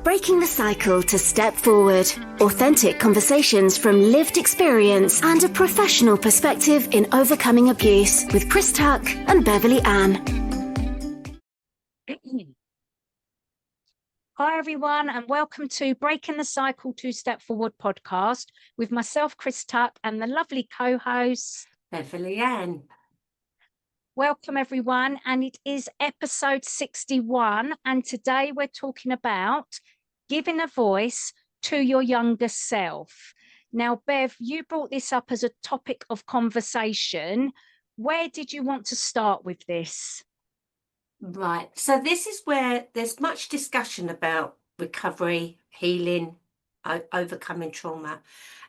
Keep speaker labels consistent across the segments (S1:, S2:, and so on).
S1: Breaking the cycle to step forward. Authentic conversations from lived experience and a professional perspective in overcoming abuse with Chris Tuck and Beverley Ann.
S2: Hi, everyone, and welcome to Breaking the Cycle to Step Forward podcast with myself, Chris Tuck, and the lovely co-host,
S3: Beverley Ann.
S2: Welcome, everyone, and it is episode 61, and today we're talking about giving a voice to your younger self. Now, Bev, you brought this up as a topic of conversation. Where did you want to start with this?
S3: Right, so this is where there's much discussion about recovery, healing, overcoming trauma,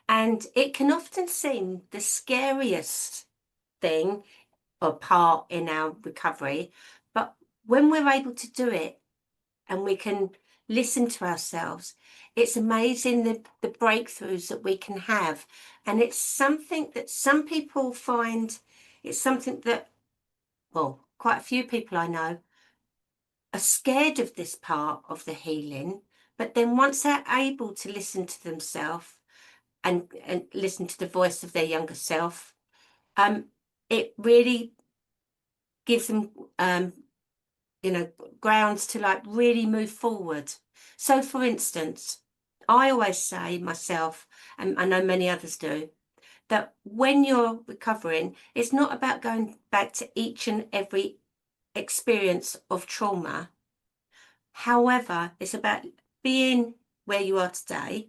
S3: and it can often seem the scariest thing or part in our recovery, but when we're able to do it and we can listen to ourselves, it's amazing the breakthroughs that we can have. And it's something that some people find, it's something that, well, quite a few people I know are scared of this part of the healing, but then once they're able to listen to themselves and listen to the voice of their younger self, it really gives them grounds to like really move forward. So for instance, I always say myself, and I know many others do, that when you're recovering, it's not about going back to each and every experience of trauma. However, it's about being where you are today,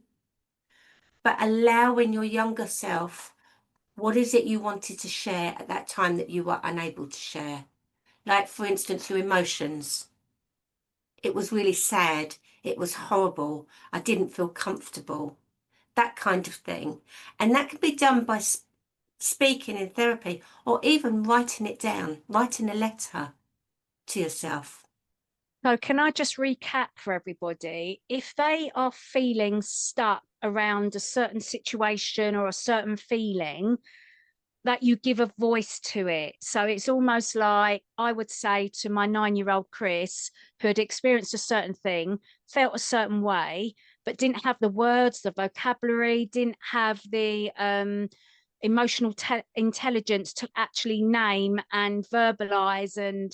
S3: but allowing your younger self, what is it you wanted to share at that time that you were unable to share? Like, for instance, your emotions. It was really sad. It was horrible. I didn't feel comfortable. That kind of thing. And that can be done by speaking in therapy or even writing it down, writing a letter to yourself.
S2: So can I just recap for everybody? If they are feeling stuck around a certain situation or a certain feeling, that you give a voice to it. So it's almost like I would say to my 9-year-old Chris, who had experienced a certain thing, felt a certain way, but didn't have the words, the vocabulary, didn't have the emotional intelligence to actually name and verbalize and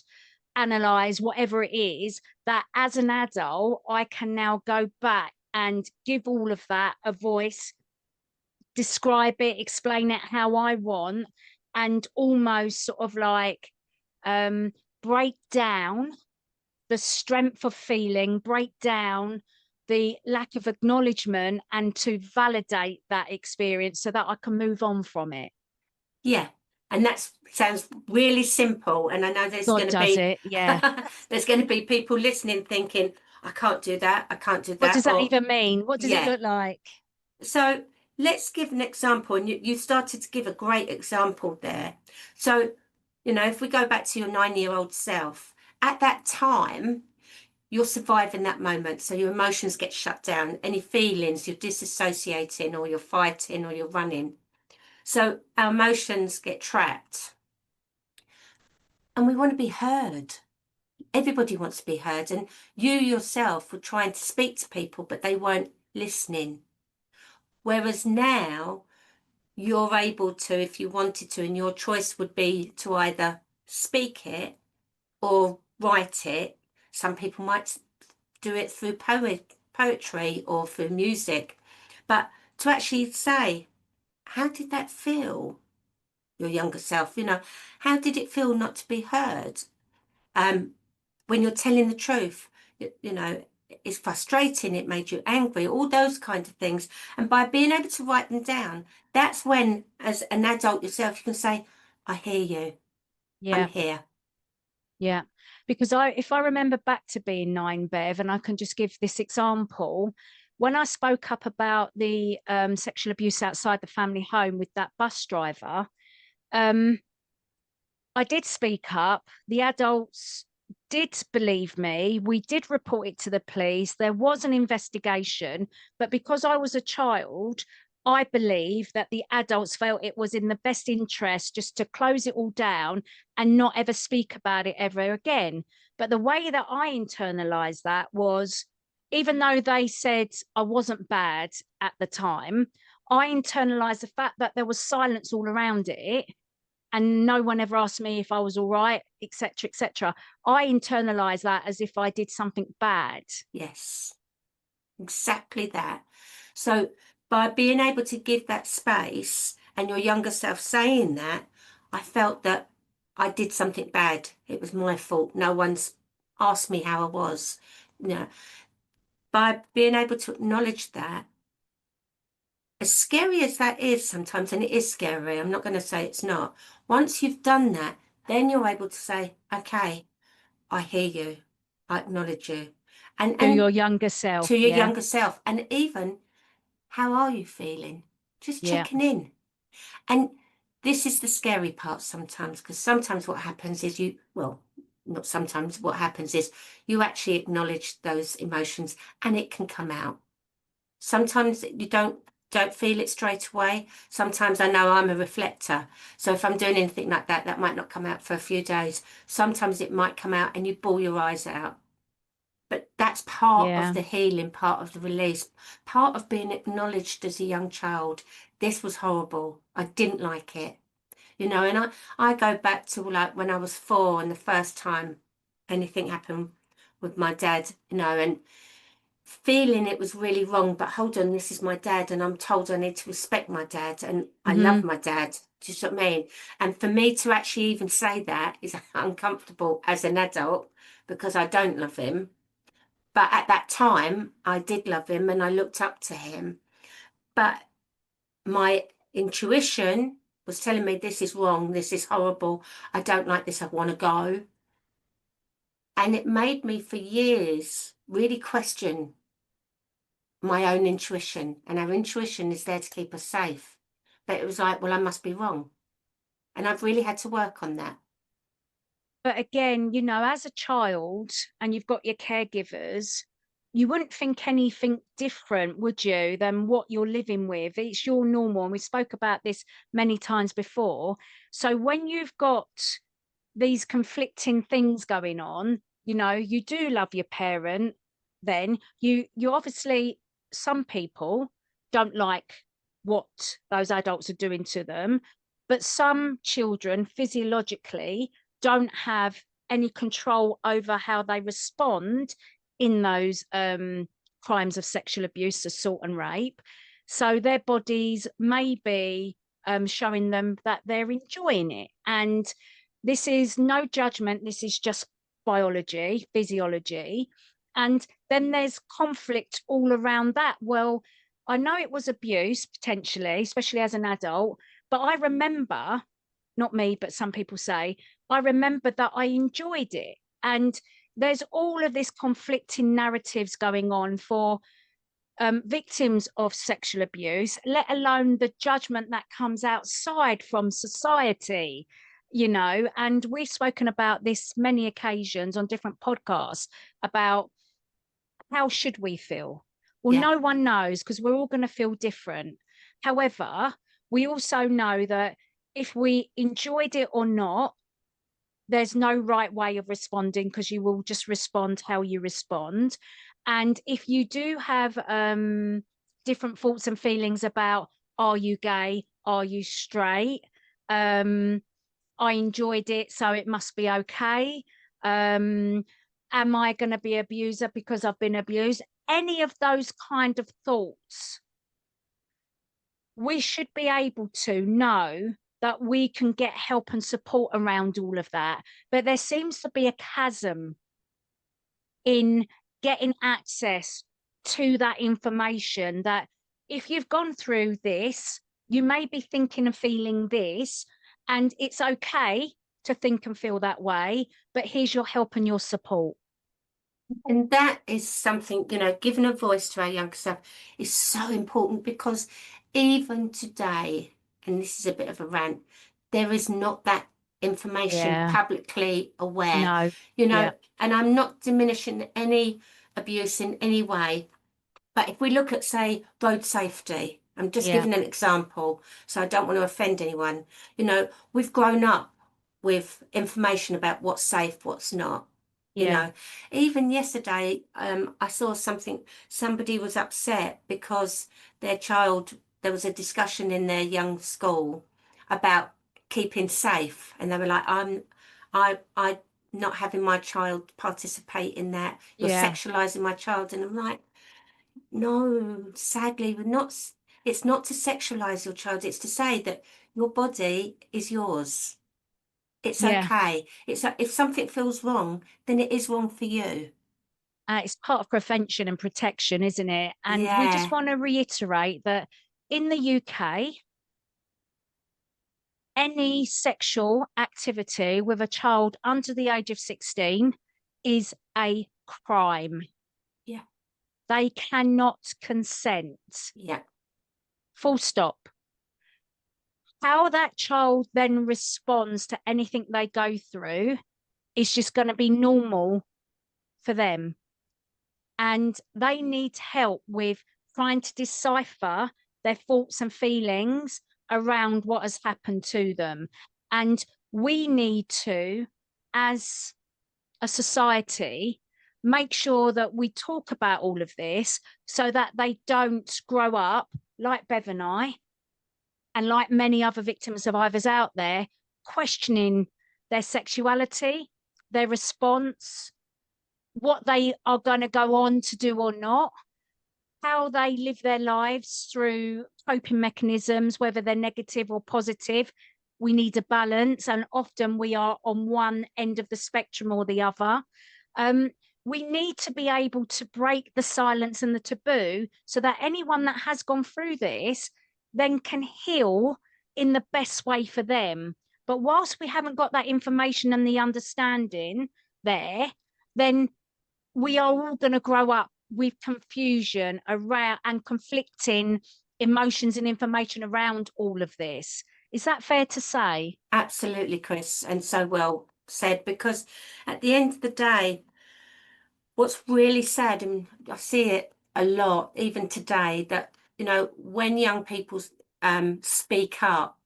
S2: analyze whatever it is, that as an adult, I can now go back and give all of that a voice, describe it, explain it how I want, and almost sort of like break down the strength of feeling, break down the lack of acknowledgement, and to validate that experience so that I can move on from it.
S3: Yeah. And that sounds really simple. And I know there's going to be, there's going to be people listening thinking, I can't do that. I can't do that.
S2: What does that even mean? What does it look like?
S3: So let's give an example. And you started to give a great example there. So, if we go back to your 9-year-old self, at that time, you're surviving that moment. So your emotions get shut down. Any feelings, you're disassociating or you're fighting or you're running. So our emotions get trapped. And we want to be heard. Everybody wants to be heard. And you yourself were trying to speak to people, but they weren't listening. Whereas now you're able to, if you wanted to, and your choice would be to either speak it or write it. Some people might do it through poetry or through music. But to actually say, how did that feel? Your younger self, how did it feel not to be heard? When you're telling the truth, it's frustrating, it made you angry, all those kind of things. And by being able to write them down, that's when, as an adult yourself, you can say, I hear you. Yeah. I'm here.
S2: Yeah, because if I remember back to being 9, Bev, and I can just give this example, when I spoke up about the sexual abuse outside the family home with that bus driver, I did speak up. The adults did believe me. We did report it to the police. There was an investigation, but because I was a child, I believe that the adults felt it was in the best interest just to close it all down and not ever speak about it ever again. But the way that I internalized that was, even though they said I wasn't bad at the time, I internalized the fact that there was silence all around it and no one ever asked me if I was all right, etc., etc. I internalized that as if I did something bad.
S3: Yes, exactly that. So by being able to give that space and your younger self saying that, I felt that I did something bad. It was my fault. No one's asked me how I was. You know, by being able to acknowledge that, as scary as that is sometimes, and it is scary, I'm not going to say it's not. Once you've done that, then you're able to say, okay, I hear you. I acknowledge you. And
S2: To your younger self,
S3: to your
S2: yeah.
S3: younger self. And even, how are you feeling? Just
S2: Yeah.
S3: checking in. And this is the scary part sometimes, because sometimes what happens is well, not sometimes, what happens is you actually acknowledge those emotions and it can come out. Sometimes you don't feel it straight away. Sometimes I know I'm a reflector. So if I'm doing anything like that, that might not come out for a few days. Sometimes it might come out and you bawl your eyes out. But that's part of
S2: Yeah.
S3: the healing, part of the release, part of being acknowledged as a young child. This was horrible. I didn't like it. And I go back to like when I was 4 and the first time anything happened with my dad, and feeling it was really wrong, but hold on, this is my dad, and I'm told I need to respect my dad, and I love my dad. Do you know what I mean? And for me to actually even say that is uncomfortable as an adult because I don't love him. But at that time, I did love him and I looked up to him. But my intuition was telling me this is wrong, this is horrible, I don't like this, I want to go. And it made me for years really question my own intuition, and our intuition is there to keep us safe. But it was like, well, I must be wrong. And I've really had to work on that.
S2: But again, as a child and you've got your caregivers, you wouldn't think anything different, would you, than what you're living with? It's your normal. And we spoke about this many times before. So when you've got these conflicting things going on, you do love your parent, then you obviously, some people don't like what those adults are doing to them, but some children physiologically don't have any control over how they respond in those crimes of sexual abuse, assault and rape. So their bodies may be showing them that they're enjoying it. And this is no judgment. This is just biology, physiology. And then there's conflict all around that. Well, I know it was abuse potentially, especially as an adult, but I remember, not me, but some people say, I remember that I enjoyed it. And there's all of this conflicting narratives going on for victims of sexual abuse, let alone the judgment that comes outside from society. And we've spoken about this many occasions on different podcasts about how should we feel. Well,
S3: Yeah.
S2: no one knows because we're all going to feel different. However, we also know that if we enjoyed it or not, there's no right way of responding because you will just respond how you respond. And if you do have different thoughts and feelings about, are you gay, are you straight, I enjoyed it so it must be okay, am I going to be abuser because I've been abused, any of those kind of thoughts, we should be able to know that we can get help and support around all of that. But there seems to be a chasm in getting access to that information, that if you've gone through this, you may be thinking and feeling this, and it's okay to think and feel that way, but here's your help and your support.
S3: And that is something, giving a voice to our younger self is so important because even today, and this is a bit of a rant, there is not that information
S2: Yeah.
S3: publicly aware,
S2: No. Yeah.
S3: and I'm not diminishing any abuse in any way. But if we look at, say, road safety, I'm just
S2: Yeah.
S3: giving an example, so I don't want to offend anyone. We've grown up with information about what's safe, what's not. You
S2: Yeah.
S3: know, even yesterday, I saw somebody was upset because their child, there was a discussion in their young school about keeping safe. And they were like, I not having my child participate in that. You're
S2: Yeah.
S3: sexualizing my child. And I'm like, no, sadly, it's not to sexualize your child. It's to say that your body is yours. It's
S2: Yeah.
S3: okay. If something feels wrong, then it is wrong for you.
S2: It's part of prevention and protection, isn't it? And we just
S3: Yeah,
S2: want to reiterate that in the UK, any sexual activity with a child under the age of 16 is a crime.
S3: yeah,
S2: They cannot consent.
S3: yeah,
S2: Full stop. How that child then responds to anything they go through is just going to be normal for them. And they need help with trying to decipher their thoughts and feelings around what has happened to them. And we need to, as a society, make sure that we talk about all of this so that they don't grow up like Bev and like many other victim survivors out there, questioning their sexuality, their response, what they are going to go on to do or not, how they live their lives through coping mechanisms, whether they're negative or positive. We need a balance, and often we are on one end of the spectrum or the other. We need to be able to break the silence and the taboo so that anyone that has gone through this then can heal in the best way for them. But whilst we haven't got that information and the understanding there, then we are all going to grow up with confusion around and conflicting emotions and information around all of this. Is that fair to say?
S3: absolutely, Chris, and so well said. Because at the end of the day, what's really sad, and I see it a lot even today, that when young people speak up,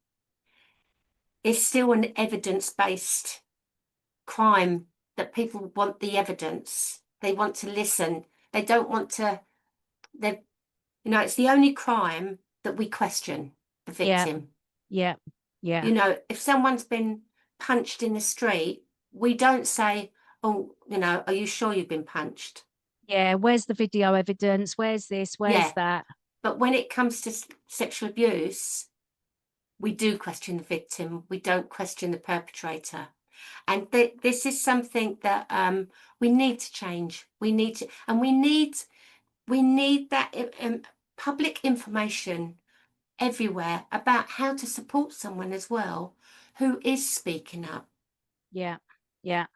S3: it's still an evidence-based crime. That people want the evidence, they want to listen, they don't want to. They it's the only crime that we question the
S2: Yeah,
S3: victim.
S2: yeah, yeah,
S3: If someone's been punched in the street, we don't say, oh, are you sure you've been punched?
S2: yeah. Where's the video evidence? Where's this? Where's
S3: Yeah.
S2: that?
S3: But when it comes to sexual abuse, we do question the victim. We don't question the perpetrator. And this is something that we need to change. We need that public information everywhere about how to support someone as well who is speaking up.
S2: Yeah, yeah.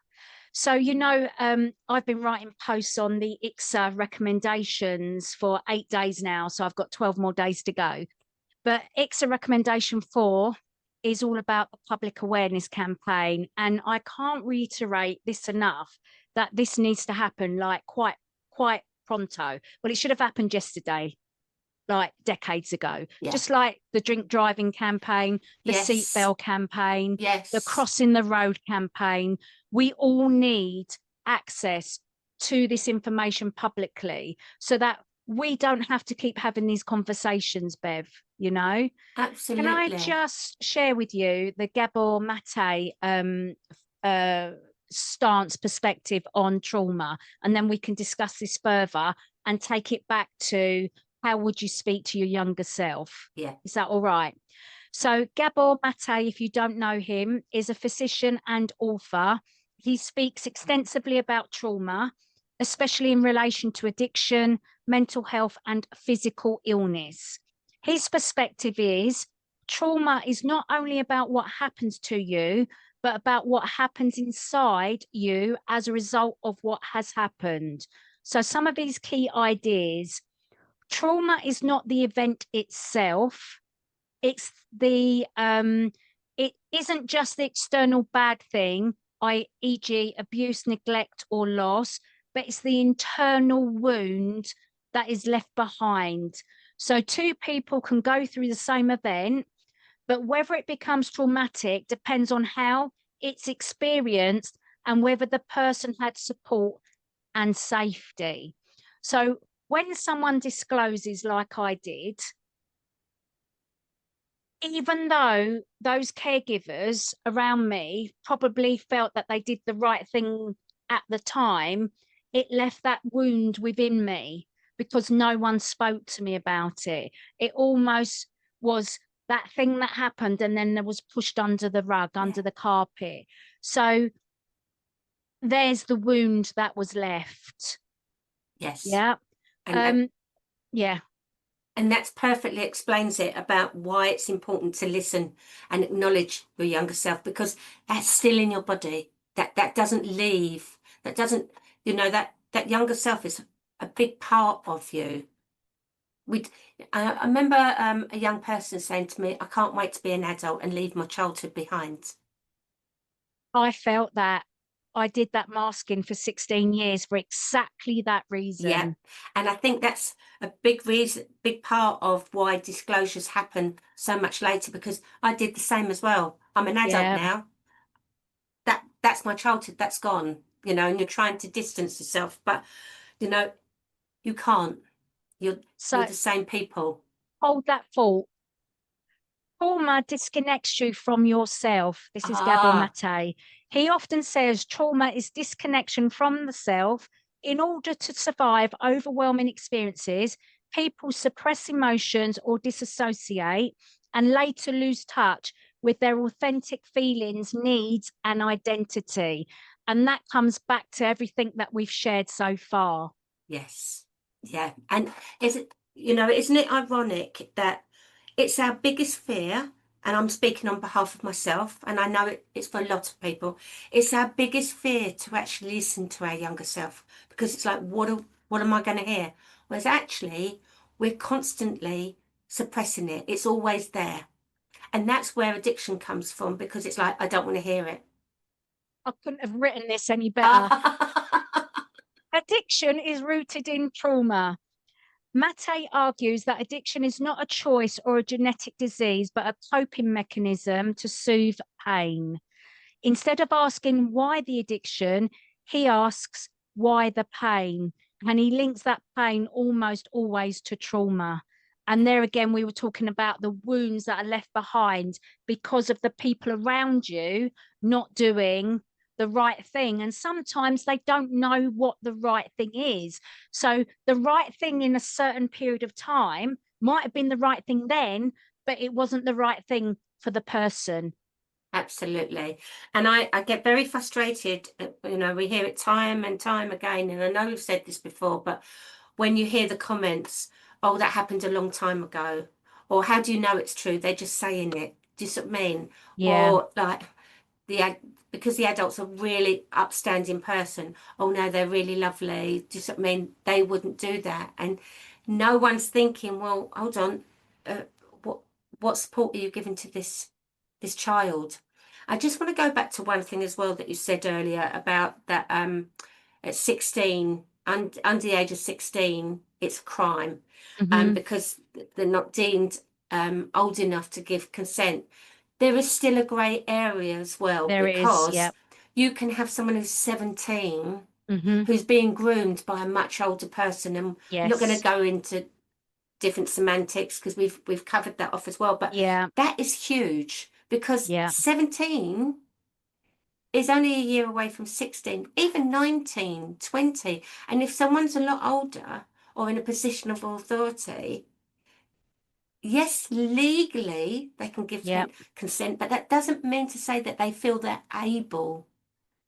S2: So, I've been writing posts on the ICSA recommendations for 8 days now. So I've got 12 more days to go. But ICSA recommendation 4 is all about the public awareness campaign. And I can't reiterate this enough, that this needs to happen like quite pronto. Well, it should have happened yesterday, like decades ago.
S3: Yeah.
S2: Just like the drink driving campaign, the
S3: Yes.
S2: seatbelt campaign,
S3: Yes.
S2: the crossing the road campaign. We all need access to this information publicly so that we don't have to keep having these conversations, Bev,
S3: Absolutely.
S2: Can I just share with you the Gabor Mate stance perspective on trauma, and then we can discuss this further and take it back to how would you speak to your younger self?
S3: Yeah.
S2: Is that all right? So Gabor Mate, if you don't know him, is a physician and author. He speaks extensively about trauma, especially in relation to addiction, mental health, and physical illness. His perspective is trauma is not only about what happens to you, but about what happens inside you as a result of what has happened. So some of these key ideas: trauma is not the event itself. It's it isn't just the external bad thing, e.g. abuse, neglect, or loss, but it's the internal wound that is left behind. So two people can go through the same event, but whether it becomes traumatic depends on how it's experienced and whether the person had support and safety. So when someone discloses like I did, even though those caregivers around me probably felt that they did the right thing at the time, it left that wound within me because no one spoke to me about it. It almost was that thing that happened and then there was pushed under the rug, under the carpet. So there's the wound that was left.
S3: Yes.
S2: Yeah.
S3: And
S2: yeah.
S3: And that perfectly explains it about why it's important to listen and acknowledge your younger self, because that's still in your body. That doesn't leave. That doesn't, that younger self is a big part of you. I remember a young person saying to me, I can't wait to be an adult and leave my childhood behind.
S2: I felt that. I did that masking for 16 years for exactly that reason.
S3: Yeah. And I think that's a big reason, big part of why disclosures happen so much later, because I did the same as well. I'm an adult now. That's my childhood, that's gone, and you're trying to distance yourself, but you can't. You're the same people.
S2: Hold that thought. Trauma disconnects you from yourself. This is Gabor Mate. He often says trauma is disconnection from the self. In order to survive overwhelming experiences, people suppress emotions or disassociate and later lose touch with their authentic feelings, needs, and identity. And that comes back to everything that we've shared so far.
S3: Yes. Yeah. And isn't it ironic that it's our biggest fear, and I'm speaking on behalf of myself, and I know it's for a lot of people, it's our biggest fear to actually listen to our younger self, because it's like, what am I going to hear? Whereas actually, we're constantly suppressing it. It's always there. And that's where addiction comes from, because it's like, I don't want to hear it.
S2: I couldn't have written this any better. Addiction is rooted in trauma. Mate argues that addiction is not a choice or a genetic disease, but a coping mechanism to soothe pain. Instead of asking why the addiction, he asks why the pain. And he links that pain almost always to trauma. And there again, we were talking about the wounds that are left behind because of the people around you not doing the right thing. And sometimes they don't know what the right thing is. So the right thing in a certain period of time might have been the right thing then, but it wasn't the right thing for the person.
S3: Absolutely. And I get very frustrated. We hear it time and time again. And I know we've said this before, but when you hear the comments, oh, that happened a long time ago, or how do you know it's true? They're just saying it. Do you see what I mean?
S2: Yeah.
S3: Or like because the adult's a really upstanding person. Oh no, they're really lovely. Do you see what I mean? They wouldn't do that. And no one's thinking, well, hold on, what support are you giving to this child? I just want to go back to one thing as well that you said earlier about that at 16, under the age of 16, it's a crime because they're not deemed old enough to give consent. There is still a grey area as well, because you can have someone who's 17 who's being groomed by a much older person, and we're not going to go into different semantics because we've covered that off as well, but that is huge, because 17 is only a year away from 16, even 19, 20. And if someone's a lot older or in a position of authority, yes, legally they can give consent, but that doesn't mean to say that they feel they're able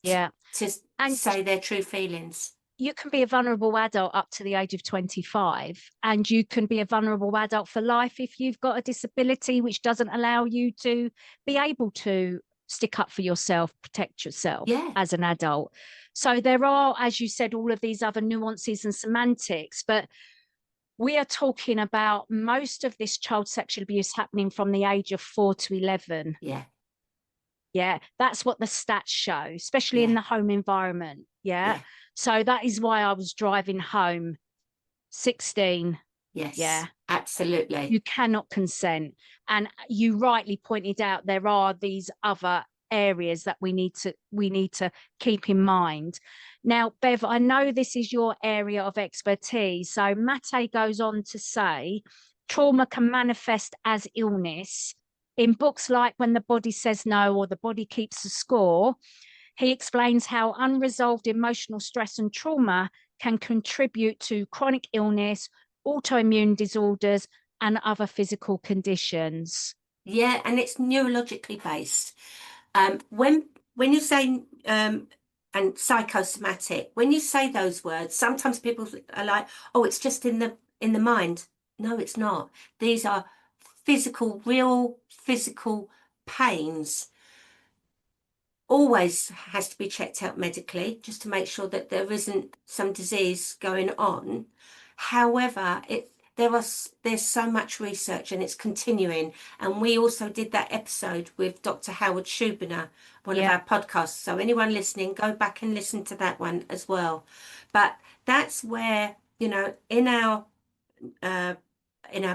S3: to say their true feelings.
S2: You can be a vulnerable adult up to the age of 25, and you can be a vulnerable adult for life if you've got a disability which doesn't allow you to be able to stick up for yourself, protect yourself as an adult. So there are, as you said, all of these other nuances and semantics, but we are talking about most of this child sexual abuse happening from the age of 4 to 11. Yeah, that's what the stats show, especially in the home environment. So that is why I was driving home 16.
S3: Yes, absolutely.
S2: You cannot consent. And you rightly pointed out there are these other areas that we need to keep in mind. Now, Bev, I know this is your area of expertise. So Mate goes on to say, trauma can manifest as illness. In books like When the Body Says No or The Body Keeps the Score, he explains how unresolved emotional stress and trauma can contribute to chronic illness, autoimmune disorders, and other physical conditions.
S3: Yeah, and it's neurologically based. When you say and psychosomatic, when you say those words, sometimes people are like, "Oh, it's just in the mind." No, it's not. These are physical, real physical pains. Always has to be checked out medically just to make sure that there isn't some disease going on. However, there's so much research and it's continuing. And we also did that episode with Dr. Howard Schubiner, one of our podcasts. So anyone listening, go back and listen to that one as well. But that's where, in our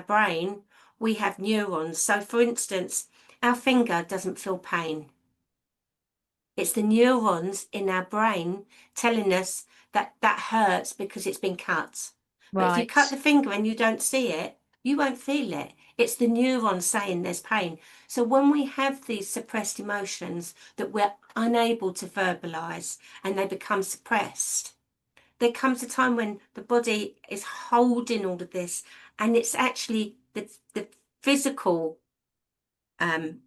S3: brain, we have neurons. So for instance, our finger doesn't feel pain. It's the neurons in our brain telling us that that hurts because it's been cut. But if you cut the finger and you don't see it, you won't feel it. It's the neurons saying there's pain. So when we have these suppressed emotions that we're unable to verbalize and they become suppressed, there comes a time when the body is holding all of this, and it's actually the physical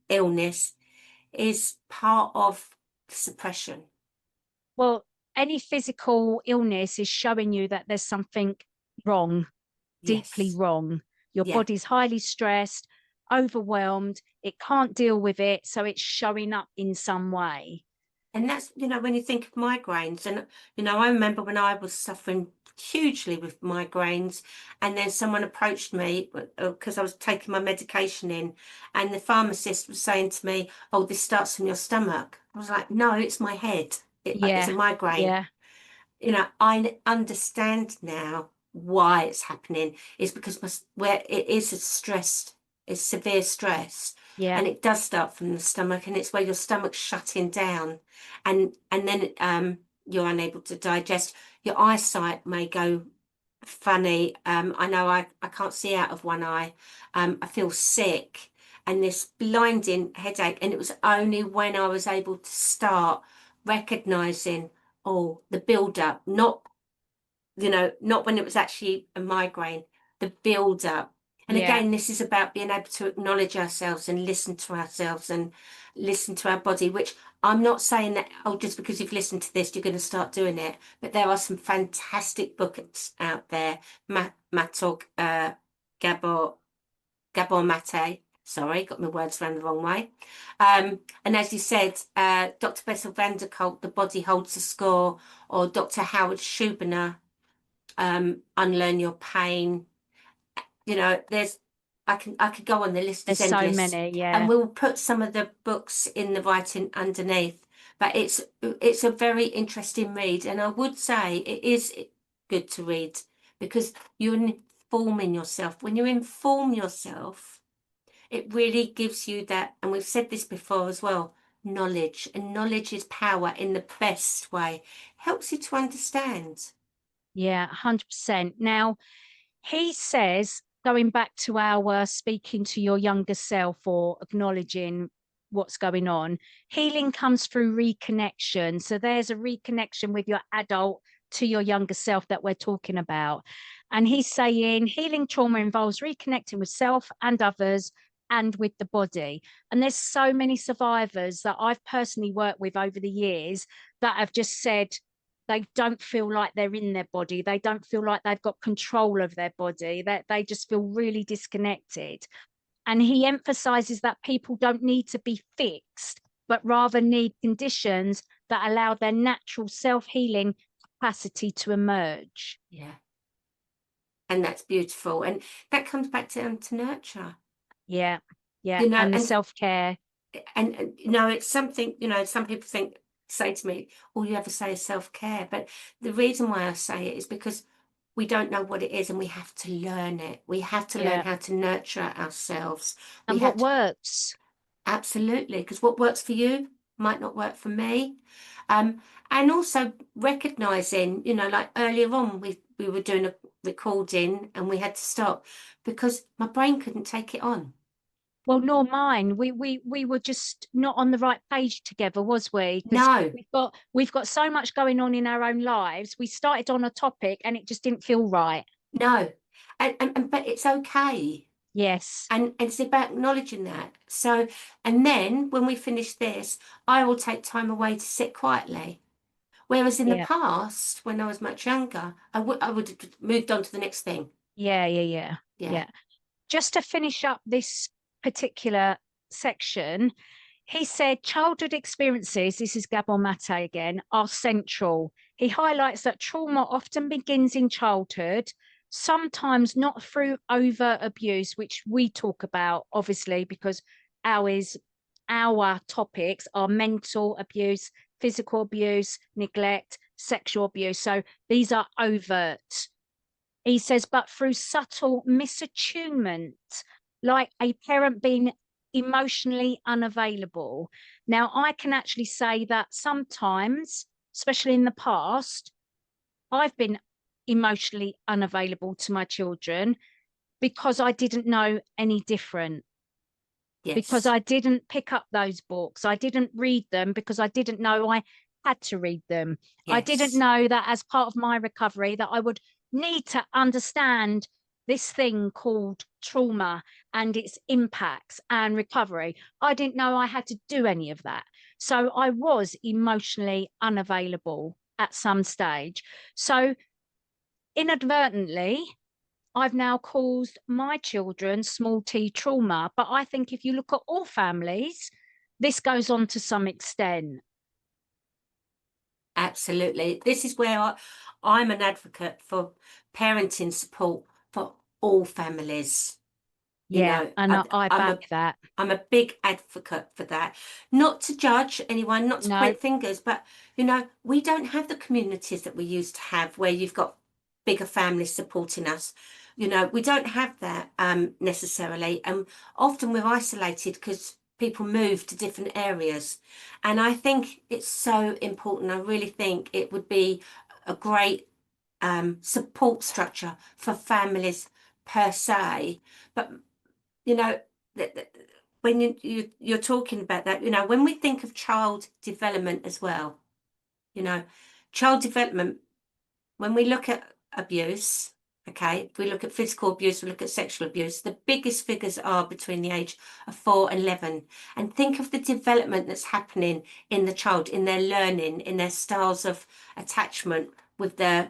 S3: illness is part of suppression.
S2: Well, any physical illness is showing you that there's something wrong, deeply wrong. Your body's highly stressed, overwhelmed, it can't deal with it, so it's showing up in some way.
S3: And that's, when you think of migraines, and, I remember when I was suffering hugely with migraines, and then someone approached me because I was taking my medication in, and the pharmacist was saying to me, "Oh, this starts from your stomach." I was like, "No, it's my head. It's a migraine." I understand now why it's happening. It's because where it is it's severe stress. And it does start from the stomach, and it's where your stomach's shutting down, and then you're unable to digest. Your eyesight may go funny. I know I can't see out of one eye. I feel sick and this blinding headache. And it was only when I was able to start recognizing, the build-up, not when it was actually a migraine, the build-up. And again, this is about being able to acknowledge ourselves and listen to ourselves and listen to our body, which I'm not saying that, just because you've listened to this, you're going to start doing it. But there are some fantastic books out there. Gabor Mate. Sorry, got my words around the wrong way. And as you said, Dr. Bessel van der Kolk, The Body Holds the Score, or Dr. Howard Schubiner, Unlearn Your Pain. I could go on, the list is endless.
S2: There's so many,
S3: and we'll put some of the books in the writing underneath, but it's a very interesting read, and I would say it is good to read because you're informing yourself. When you inform yourself, it really gives you that, and we've said this before as well, knowledge, and knowledge is power in the best way. Helps you to understand.
S2: 100%. Now, he says, going back to our speaking to your younger self or acknowledging what's going on, healing comes through reconnection. So there's a reconnection with your adult to your younger self that we're talking about. And he's saying healing trauma involves reconnecting with self and others and with the body. And there's so many survivors that I've personally worked with over the years that have just said, they don't feel like they're in their body. They don't feel like they've got control of their body, that they just feel really disconnected. And he emphasizes that people don't need to be fixed, but rather need conditions that allow their natural self-healing capacity to emerge.
S3: Yeah. And that's beautiful. And that comes back down to nurture.
S2: Yeah. And the self-care.
S3: And it's something, some people say to me, all you ever say is self-care. But the reason why I say it is because we don't know what it is, and we have to learn it. We have to learn how to nurture ourselves.
S2: And what works.
S3: Absolutely. Because what works for you might not work for me. And also recognizing, you know, like earlier on, we were doing a recording and we had to stop because my brain couldn't take it on.
S2: Well, nor mine. We were just not on the right page together, was we? Because
S3: No,
S2: we've got so much going on in our own lives. We started on a topic and it just didn't feel right.
S3: no. And but it's okay.
S2: Yes.
S3: And it's about acknowledging that. So, and then when we finish this, I will take time away to sit quietly. Whereas in the
S2: Yeah.
S3: past, when I was much younger, I would have moved on to the next thing.
S2: Yeah.
S3: Yeah.
S2: Just to finish up this particular section, he said childhood experiences, this is Gabon Mate again, are central. He highlights that trauma often begins in childhood, sometimes not through overt abuse, which we talk about, obviously, because our topics are mental abuse, physical abuse, neglect, sexual abuse. So these are overt. He says, but through subtle misattunement, like a parent being emotionally unavailable. Now, I can actually say that sometimes, especially in the past, I've been emotionally unavailable to my children because I didn't know any different, because
S3: Yes.
S2: I didn't pick up those books. I didn't read them because I didn't know I had to read them. I didn't
S3: Yes.
S2: know that as part of my recovery that I would need to understand this thing called trauma and its impacts and recovery. I didn't know I had to do any of that. So I was emotionally unavailable at some stage. So inadvertently, I've now caused my children small t trauma. But I think if you look at all families, this goes on to some extent.
S3: Absolutely. This is where I'm an advocate for parenting support for all families. You
S2: Yeah,
S3: know,
S2: and I
S3: I'm
S2: back that.
S3: I'm a big advocate for that. Not to judge anyone, not to
S2: No,
S3: point fingers, but you know, we don't have the communities that we used to have where you've got bigger families supporting us. You know, we don't have that necessarily. And often we're isolated because people move to different areas. And I think it's so important. I really think it would be a great support structure for families per se. But you know, when you're talking about that, you know, when we think of child development as well, you know, child development, when we look at abuse, okay, if we look at physical abuse, we look at sexual abuse, the biggest figures are between the age of 4 and 11. And think of the development that's happening in the child, in their learning, in their styles of attachment with their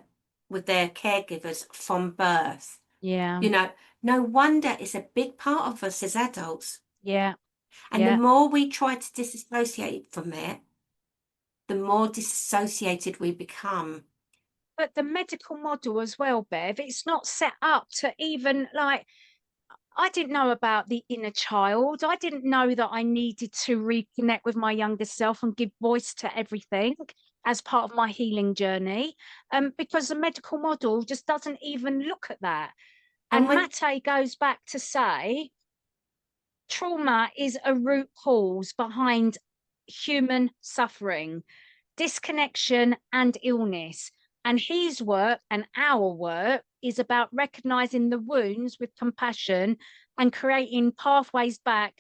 S3: caregivers from birth.
S2: yeah,
S3: You know, no wonder it's a big part of us as adults.
S2: yeah,
S3: And the
S2: yeah.
S3: more we try to disassociate from it, the more disassociated we become.
S2: But the medical model as well, Bev, it's not set up to even like, I didn't know about the inner child. I didn't know that I needed to reconnect with my younger self and give voice to everything as part of my healing journey. Because the medical model just doesn't even look at that.
S3: And
S2: And
S3: when,
S2: Mate goes back to say trauma is a root cause behind human suffering, disconnection, and illness. And his work and our work is about recognizing the wounds with compassion and creating pathways back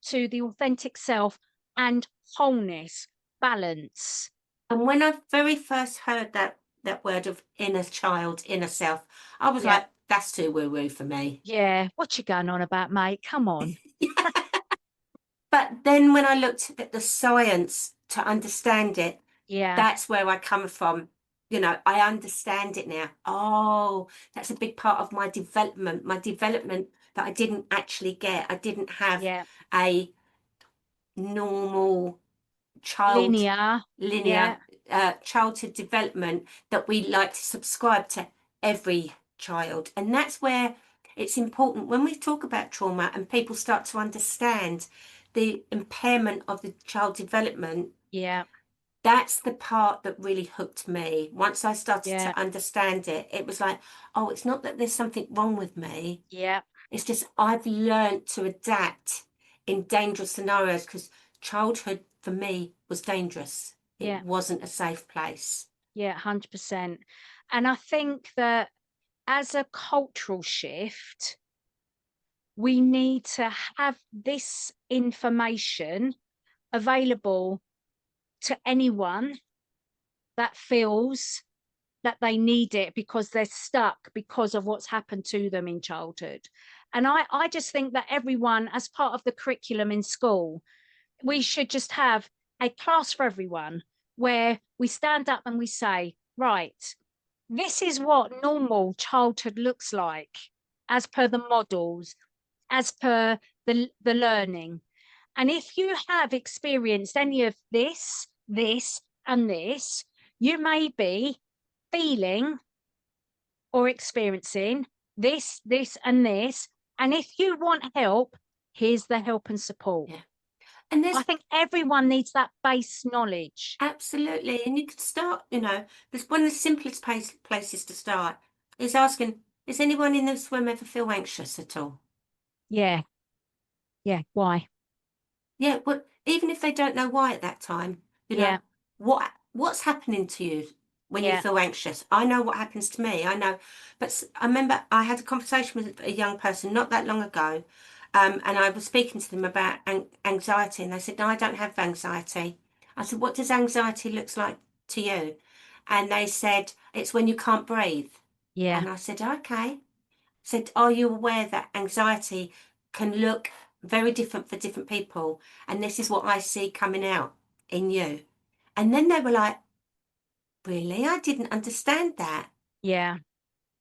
S2: to the authentic self and wholeness, balance.
S3: and when I very first heard that word of inner child, inner self, I was
S2: Yeah.
S3: like, that's too woo-woo for me.
S2: Yeah. What you going on about, mate? Come on.
S3: But then when I looked at the science to understand it,
S2: Yeah.
S3: that's where I come from. You know, I understand it now. Oh, that's a big part of my development that I didn't actually get. I didn't have
S2: Yeah.
S3: a normal child
S2: Linear.
S3: linear
S2: Yeah.
S3: childhood development that we like to subscribe to every child. And that's where it's important when we talk about trauma and people start to understand the impairment of the child development.
S2: Yeah.
S3: That's the part that really hooked me. Once I started
S2: Yeah.
S3: to understand it, it was like, oh, it's not that there's something wrong with me.
S2: Yeah.
S3: It's just I've learned to adapt in dangerous scenarios because childhood for me was dangerous. It wasn't a safe place.
S2: Yeah, 100%. And I think that as a cultural shift, we need to have this information available to anyone that feels that they need it because they're stuck because of what's happened to them in childhood. And I just think that everyone, as part of the curriculum in school, we should just have a class for everyone where we stand up and we say, right, this is what normal childhood looks like as per the models, as per the learning. And if you have experienced any of this, and this, you may be feeling or experiencing this, and this. And if you want help, here's the help and support.
S3: Yeah. And
S2: I think everyone needs that base knowledge.
S3: Absolutely. And you could start, there's one of the simplest places to start is asking, is anyone in the swim ever feel anxious at all?
S2: Yeah. Yeah. Why?
S3: Yeah, well, even if they don't know why at that time,
S2: Yeah.
S3: what's happening to you when you feel anxious? I know what happens to me. I know, but I remember I had a conversation with a young person not that long ago, and I was speaking to them about anxiety, and they said, "No, I don't have anxiety." I said, "What does anxiety looks like to you?" And they said, "It's when you can't breathe."
S2: Yeah.
S3: And I said, "Okay." Said, "Are you aware that anxiety can look very different for different people? And this is what I see coming out in you." And then they were like, "Really? I didn't understand that."
S2: Yeah.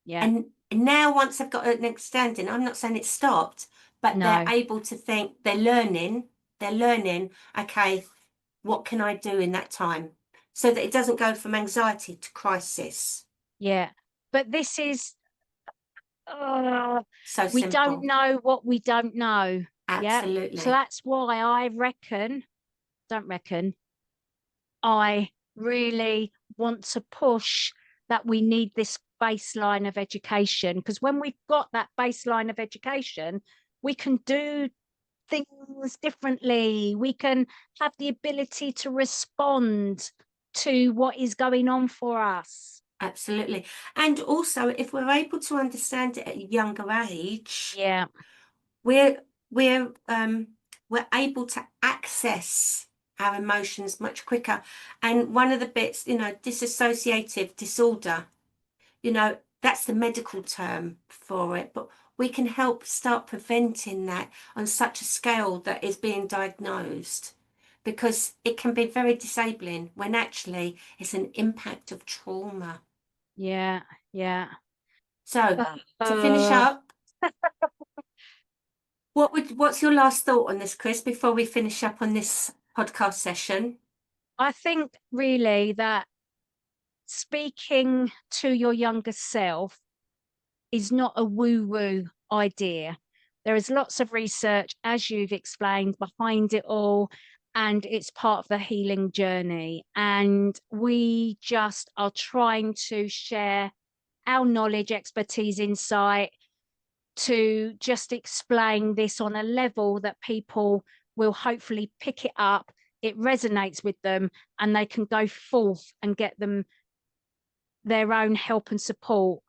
S2: Yeah.
S3: And now once I've got an understanding, I'm not saying it stopped, but they're
S2: No.
S3: able to think, they're learning, okay, what can I do in that time? So that it doesn't go from anxiety to crisis.
S2: Yeah. But this is,
S3: So
S2: we don't
S3: simple.
S2: know what we don't know. Yeah. So
S3: Absolutely.
S2: that's why I really want to push that we need this baseline of education, because when we've got that baseline of education, we can do things differently. We can have the ability to respond to what is going on for us.
S3: Absolutely. And also, if we're able to understand it at a younger age,
S2: Yeah.
S3: we're we're able to access our emotions much quicker. And one of the bits, dissociative disorder, that's the medical term for it, but we can help start preventing that on such a scale that is being diagnosed, because it can be very disabling when actually it's an impact of trauma.
S2: Yeah. Yeah.
S3: So to finish up, what's your last thought on this, Chris, before we finish up on this podcast session?
S2: I think really that speaking to your younger self is not a woo-woo idea. There is lots of research, as you've explained, behind it all, and it's part of the healing journey. And we just are trying to share our knowledge, expertise, insight to just explain this on a level that people will hopefully pick it up, it resonates with them, and they can go forth and get them their own help and support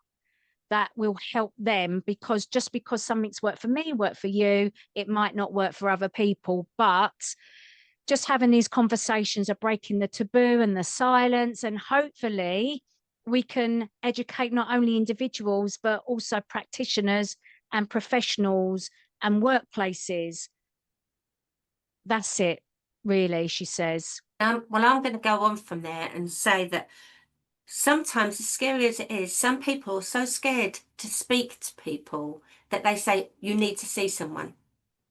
S2: that will help them. Because just because something's worked for me, worked for you, it might not work for other people. But just having these conversations are breaking the taboo and the silence, and hopefully we can educate not only individuals but also practitioners and professionals and workplaces. That's it, really, she says.
S3: Well, I'm going to go on from there and say that sometimes, as scary as it is, some people are so scared to speak to people that they say, "You need to see someone."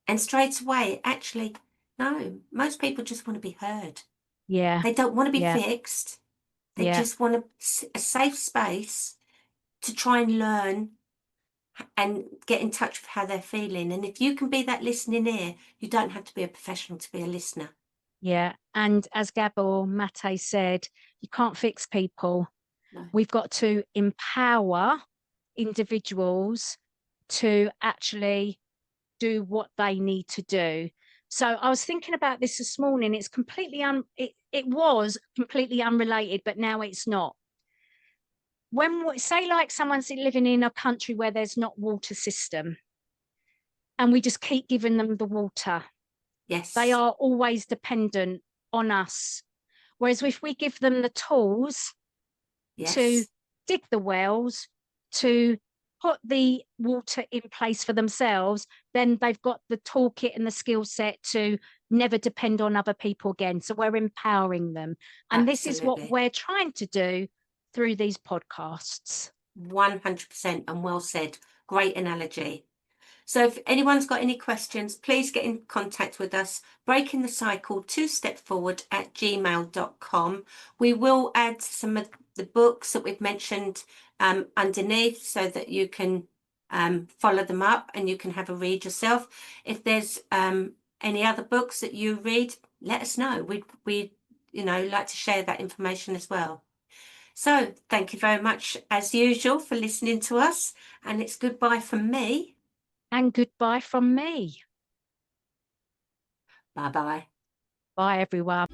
S3: And straight away, actually, no, most people just want to be heard.
S2: Yeah.
S3: They don't want to be
S2: Yeah.
S3: fixed. They
S2: Yeah.
S3: just want a safe space to try and learn and get in touch with how they're feeling. And if you can be that listening ear, you don't have to be a professional to be a listener.
S2: Yeah. And as Gabor Mate said, you can't fix people.
S3: No.
S2: We've got to empower individuals to actually do what they need to do. So I was thinking about this morning. It's completely it was completely unrelated, but now it's not. When say like someone's living in a country where there's not water system, and we just keep giving them the water,
S3: Yes.
S2: they are always dependent on us. Whereas if we give them the tools to
S3: Yes.
S2: dig the wells, to put the water in place for themselves, then they've got the toolkit and the skill set to never depend on other people again. So we're empowering them. And this is what
S3: Absolutely.
S2: we're trying to do through these podcasts.
S3: 100%, and well said. Great analogy. So if anyone's got any questions, please get in contact with us. Breaking the Cycle 2stepforward@gmail.com. We will add some of the books that we've mentioned underneath so that you can follow them up and you can have a read yourself. If there's any other books that you read, let us know. We'd like to share that information as well. So thank you very much, as usual, for listening to us. And it's goodbye from me.
S2: And goodbye from me.
S3: Bye-bye.
S2: Bye, everyone.